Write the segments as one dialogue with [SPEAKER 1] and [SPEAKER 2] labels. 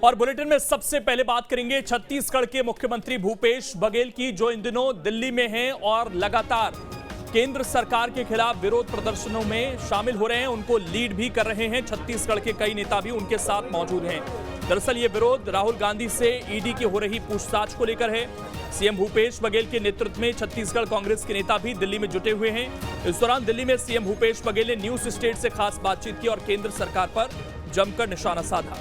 [SPEAKER 1] और बुलेटिन में सबसे पहले बात करेंगे छत्तीसगढ़ के मुख्यमंत्री भूपेश बघेल की, जो इन दिनों दिल्ली में हैं और लगातार केंद्र सरकार के खिलाफ विरोध प्रदर्शनों में शामिल हो रहे हैं। उनको लीड भी कर रहे हैं। छत्तीसगढ़ के कई नेता भी उनके साथ मौजूद हैं। दरअसल ये विरोध राहुल गांधी से ईडी की हो रही पूछताछ को लेकर है। सीएम भूपेश बघेल के नेतृत्व में छत्तीसगढ़ कांग्रेस के नेता भी दिल्ली में जुटे हुए हैं। इस दौरान दिल्ली में सीएम भूपेश बघेल ने न्यूज स्टेट से खास बातचीत की और केंद्र सरकार पर जमकर निशाना साधा।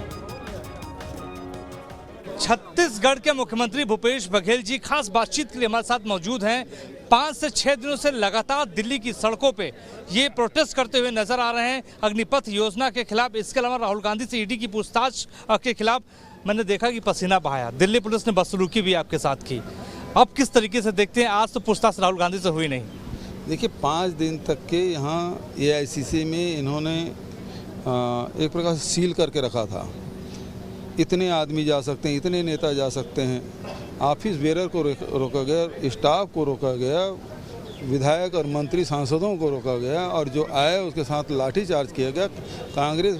[SPEAKER 2] छत्तीसगढ़ के मुख्यमंत्री भूपेश बघेल जी खास बातचीत के लिए हमारे साथ मौजूद हैं। 5 से 6 दिनों से लगातार दिल्ली की सड़कों पे ये प्रोटेस्ट करते हुए नजर आ रहे हैं अग्निपथ योजना के खिलाफ। इसके अलावा राहुल गांधी से ईडी की पूछताछ के खिलाफ मैंने देखा कि पसीना बहाया। दिल्ली पुलिस ने बदसलूकी भी आपके साथ की। अब किस तरीके से देखते हैं? आज तो पूछताछ राहुल गांधी से हुई नहीं।
[SPEAKER 3] देखिए, 5 दिन तक के यहाँ AICC में इन्होंने एक प्रकार से सील करके रखा था। इतने आदमी जा सकते हैं, इतने नेता जा सकते हैं। ऑफिस बेरर को रोका गया, स्टाफ को रोका गया, विधायक और मंत्री सांसदों को रोका गया और जो आए उसके साथ लाठीचार्ज किया गया। कांग्रेस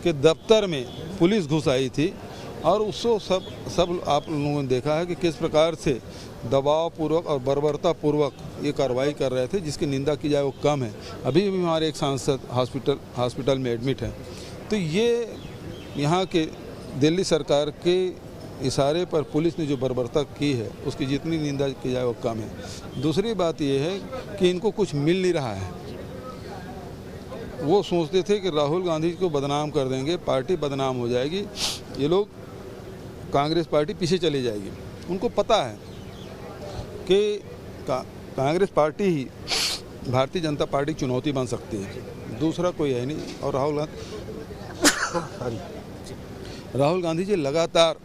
[SPEAKER 3] के दफ्तर में पुलिस घुस आई थी और उसको सब आप लोगों ने देखा है कि किस प्रकार से दबावपूर्वक और बर्बरतापूर्वक ये कार्रवाई कर रहे थे, जिसकी निंदा की जाए वो कम है। अभी भी हमारे एक सांसद हॉस्पिटल में एडमिट हैं। तो ये यहाँ के दिल्ली सरकार के इशारे पर पुलिस ने जो बर्बरता की है उसकी जितनी निंदा की जाए वो कम है। दूसरी बात ये है कि इनको कुछ मिल नहीं रहा है। वो सोचते थे कि राहुल गांधी को बदनाम कर देंगे, पार्टी बदनाम हो जाएगी, ये लोग कांग्रेस पार्टी पीछे चली जाएगी। उनको पता है कि कांग्रेस पार्टी ही भारतीय जनता पार्टी की चुनौती बन सकती है, दूसरा कोई है नहीं। और राहुल गांधी जी लगातार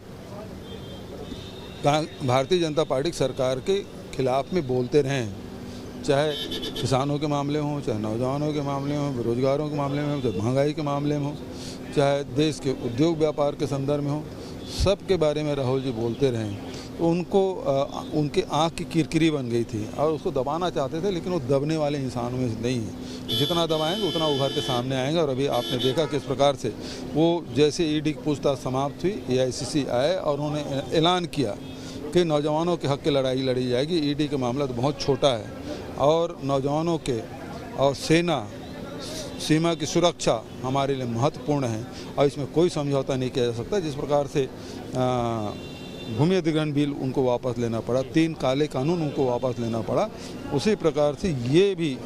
[SPEAKER 3] भारतीय जनता पार्टी की सरकार के खिलाफ में बोलते रहे हैं, चाहे किसानों के मामले हों, चाहे नौजवानों के मामले हों, बेरोजगारों के मामले में हो, चाहे महंगाई के मामले में हो, चाहे देश के उद्योग व्यापार के संदर्भ में हो, सब के बारे में राहुल जी बोलते रहे। तो उनको उनके आँख की किरकिरी बन गई थी और उसको दबाना चाहते थे, लेकिन वो दबने वाले इंसानों में नहीं है। जितना दबाएंगे उतना उभर के सामने आएंगे। और अभी आपने देखा किस प्रकार से वो जैसे ईडी की पूछताछ समाप्त हुई, AICC आए और उन्होंने ऐलान किया कि नौजवानों के हक की लड़ाई लड़ी जाएगी। ईडी का मामला तो बहुत छोटा है और नौजवानों के और सीमा की सुरक्षा हमारे लिए महत्वपूर्ण है और इसमें कोई समझौता नहीं किया जा सकता। जिस प्रकार से भूमि अधिग्रहण बिल उनको वापस लेना पड़ा, 3 काले कानून उनको वापस लेना पड़ा, उसी प्रकार से ये भी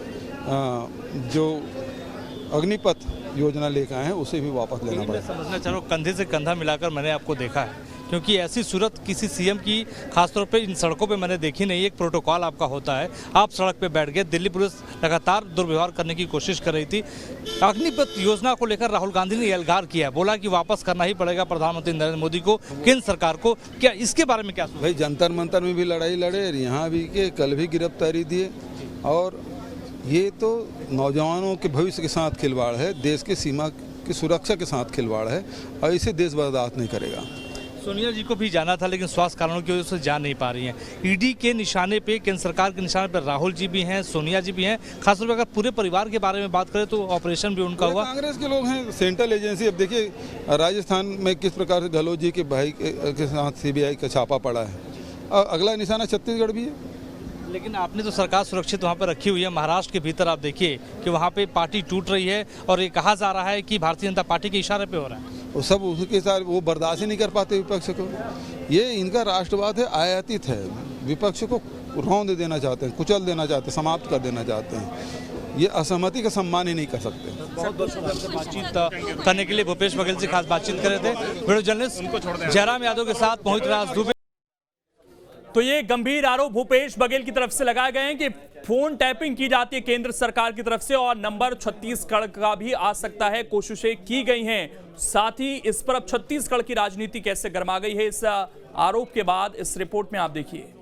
[SPEAKER 3] जो अग्निपथ योजना लेकर आए हैं उसे भी वापस लेना पड़ा।
[SPEAKER 2] समझना चाह रहा हूँ, कंधे से कंधा मिलाकर मैंने आपको देखा है, क्योंकि ऐसी सूरत किसी सीएम की खासतौर पे इन सड़कों पे मैंने देखी नहीं। एक प्रोटोकॉल आपका होता है, आप सड़क पे बैठ गए। दिल्ली पुलिस लगातार दुर्व्यवहार करने की कोशिश कर रही थी। अग्निपथ योजना को लेकर राहुल गांधी ने एल्गार किया, बोला कि वापस करना ही पड़ेगा प्रधानमंत्री नरेंद्र मोदी को, केंद्र सरकार को। क्या इसके बारे में क्या?
[SPEAKER 3] भाई, जंतर मंतर में भी लड़ाई लड़े, यहाँ भी के कल भी गिरफ्तारी दिए और ये तो नौजवानों के भविष्य के साथ खिलवाड़ है, देश की सीमा की सुरक्षा के साथ खिलवाड़ है और इसे देश बर्दाश्त नहीं करेगा।
[SPEAKER 2] सोनिया जी को भी जाना था, लेकिन स्वास्थ्य कारणों की वजह से जा नहीं पा रही हैं। ईडी के निशाने पे, केंद्र सरकार के निशाने पर राहुल जी भी हैं, सोनिया जी भी हैं। खासतौर पर अगर पूरे परिवार के बारे में बात करें तो ऑपरेशन भी उनका हुआ।
[SPEAKER 3] कांग्रेस के लोग हैं, सेंट्रल एजेंसी। अब देखिए राजस्थान में किस प्रकार से गहलोत जी के भाई के साथ CBI का छापा पड़ा है और अगला निशाना छत्तीसगढ़ भी है।
[SPEAKER 2] लेकिन आपने तो सरकार सुरक्षित वहाँ पर रखी हुई है। महाराष्ट्र के भीतर आप देखिए कि वहाँ पे पार्टी टूट रही है और ये कहा जा रहा है कि भारतीय जनता पार्टी के इशारे पे हो रहा है।
[SPEAKER 3] वो सब उसके साथ वो बर्दाश्त ही नहीं कर पाते विपक्ष को। ये इनका राष्ट्रवाद है, आयातित है। विपक्ष को रौंद देना चाहते हैं, कुचल देना चाहते हैं, समाप्त कर देना चाहते हैं। ये असहमति का सम्मान ही नहीं कर सकते।
[SPEAKER 2] बातचीत करने के लिए भूपेश बघेल से खास बातचीत कर रहे थे वीडियो जर्नलिस्ट जयराम यादव के साथ मोहित राज दुबे।
[SPEAKER 1] तो ये गंभीर आरोप भूपेश बघेल की तरफ से लगाए गए हैं कि फोन टैपिंग की जाती है केंद्र सरकार की तरफ से और नंबर छत्तीसगढ़ का भी आ सकता है। कोशिशें की गई हैं। साथ ही इस पर अब छत्तीसगढ़ की राजनीति कैसे गर्मा गई है इस आरोप के बाद, इस रिपोर्ट में आप देखिए।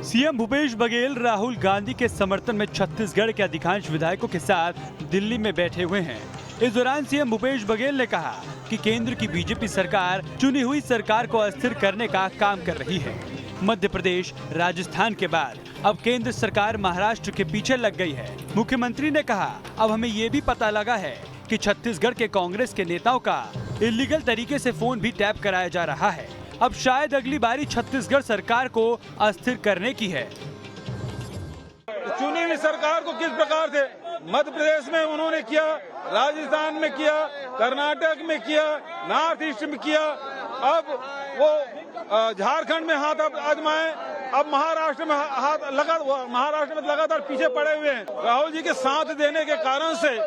[SPEAKER 4] सीएम भूपेश बघेल राहुल गांधी के समर्थन में छत्तीसगढ़ के अधिकांश विधायकों के साथ दिल्ली में बैठे हुए हैं। इस दौरान सीएम भूपेश बघेल ने कहा कि केंद्र की बीजेपी सरकार चुनी हुई सरकार को अस्थिर करने का काम कर रही है। मध्य प्रदेश, राजस्थान के बाद अब केंद्र सरकार महाराष्ट्र के पीछे लग गई है। मुख्यमंत्री ने कहा, अब हमें ये भी पता लगा है कि छत्तीसगढ़ के कांग्रेस के नेताओं का इलीगल तरीके से फोन भी टैप कराया जा रहा है। अब शायद अगली बारी छत्तीसगढ़ सरकार को अस्थिर करने की है।
[SPEAKER 5] चुनी हुई सरकार को किस प्रकार से मध्य प्रदेश में उन्होंने किया, राजस्थान में किया, कर्नाटक में किया, नॉर्थ ईस्ट में किया, अब वो झारखंड में हाथ आजमाए, अब महाराष्ट्र में महाराष्ट्र में लगातार पीछे पड़े हुए हैं। राहुल जी के साथ देने के कारण से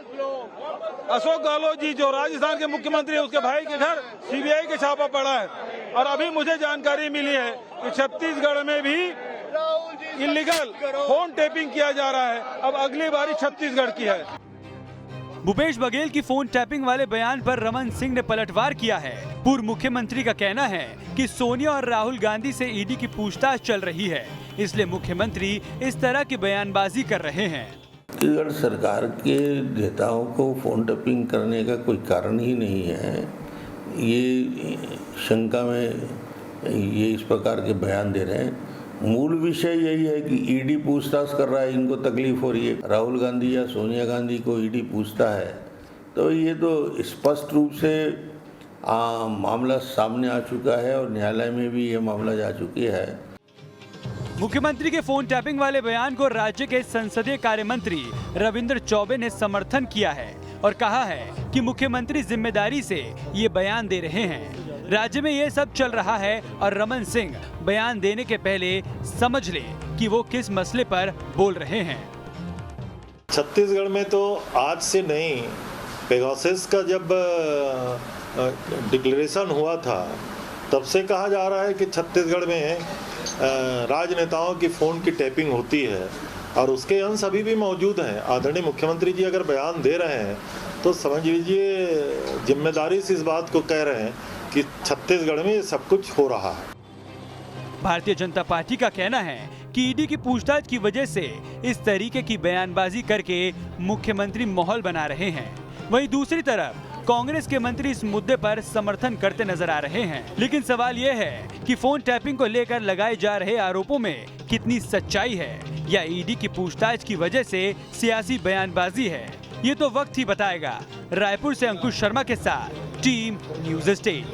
[SPEAKER 5] अशोक गहलोत जी जो राजस्थान के मुख्यमंत्री है, उसके भाई के घर सीबीआई के छापा पड़ा है और अभी मुझे जानकारी मिली है कि छत्तीसगढ़ में भी इलीगल फोन टैपिंग किया जा रहा है। अब अगली बारी छत्तीसगढ़ की है।
[SPEAKER 4] भूपेश बघेल की फोन टैपिंग वाले बयान पर रमन सिंह ने पलटवार किया है। पूर्व मुख्यमंत्री का कहना है कि सोनिया और राहुल गांधी से ईडी की पूछताछ चल रही है, इसलिए मुख्यमंत्री इस तरह की बयानबाजी कर रहे हैं।
[SPEAKER 6] छत्तीसगढ़ सरकार के नेताओं को फोन टैपिंग करने का कोई कारण ही नहीं है। ये शंका में ये इस प्रकार के बयान दे रहे हैं। मूल विषय यही है कि ईडी पूछताछ कर रहा है, इनको तकलीफ हो रही है। राहुल गांधी या सोनिया गांधी को ईडी पूछता है तो ये तो स्पष्ट रूप से मामला सामने आ चुका है और न्यायालय में भी ये मामला जा चुकी है।
[SPEAKER 4] मुख्यमंत्री के फोन टैपिंग वाले बयान को राज्य के संसदीय कार्य मंत्री रविंद्र चौबे ने समर्थन किया है और कहा है कि मुख्यमंत्री जिम्मेदारी से ये बयान दे रहे हैं। राज्य में ये सब चल रहा है और रमन सिंह बयान देने के पहले समझ ले कि वो किस मसले पर बोल रहे हैं।
[SPEAKER 7] छत्तीसगढ़ में तो आज से नहीं, पेगासस का जब डिक्लेरेशन हुआ था तब से कहा जा रहा है कि छत्तीसगढ़ में राजनेताओं की फ़ोन की टैपिंग होती है और उसके अंश अभी भी मौजूद हैं। आदरणीय मुख्यमंत्री जी अगर बयान दे रहे हैं तो समझ लीजिए जिम्मेदारी से इस बात को कह रहे हैं कि छत्तीसगढ़ में ये सब कुछ हो रहा है।
[SPEAKER 4] भारतीय जनता पार्टी का कहना है कि ईडी की पूछताछ की वजह से इस तरीके की बयानबाजी करके मुख्यमंत्री माहौल बना रहे हैं। वहीं दूसरी तरफ कांग्रेस के मंत्री इस मुद्दे पर समर्थन करते नजर आ रहे हैं। लेकिन सवाल यह है कि फोन टैपिंग को लेकर लगाए जा रहे आरोपों में कितनी सच्चाई है या ईडी की पूछताछ की वजह से सियासी बयानबाजी है, ये तो वक्त ही बताएगा। रायपुर से अंकुश शर्मा के साथ टीम न्यूज़ स्टेट।